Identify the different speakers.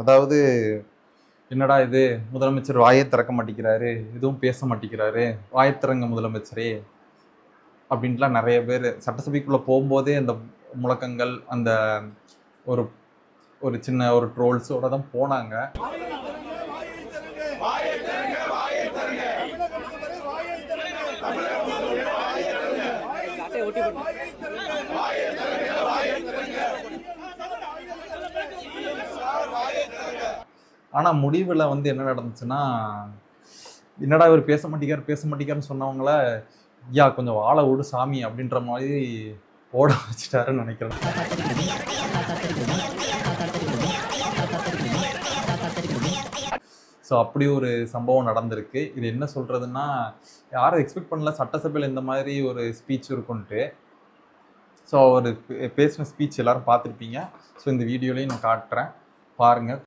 Speaker 1: அதாவது என்னடா இது முதலமைச்சர் வாயை திறக்க மாட்டேங்கிறாரு, எதுவும் பேச மாட்டேங்கிறாரு, வாயை திறங்க முதலமைச்சரே அப்படின்ட்டுலாம் நிறைய பேர் சட்டசபைக்குள்ளே போகும்போதே அந்த முழக்கங்கள், அந்த ஒரு ஒரு சின்ன ஒரு ட்ரோல்ஸோட தான் போனாங்க. ஆனா முடிவுல வந்து என்ன நடந்துச்சுன்னா, என்னடா இவர் பேச மாட்டேங்காருன்னு சொன்னவங்கள, ஐயா கொஞ்சம் வாழ விடு சாமி அப்படின்ற மாதிரி ஓட வச்சுட்டாருன்னு நினைக்கிறேன். ஸோ அப்படி ஒரு சம்பவம் நடந்திருக்கு. இது என்ன சொல்றதுன்னா, யாரும் எக்ஸ்பெக்ட் பண்ணல சட்டசபையில இந்த மாதிரி ஒரு ஸ்பீச் இருக்குன்ட்டு. ஸோ அவர் பேசின ஸ்பீச் எல்லாரும் பார்த்துருப்பீங்க. ஸோ இந்த வீடியோலையும் நான் காட்டுறேன், பாருங்க.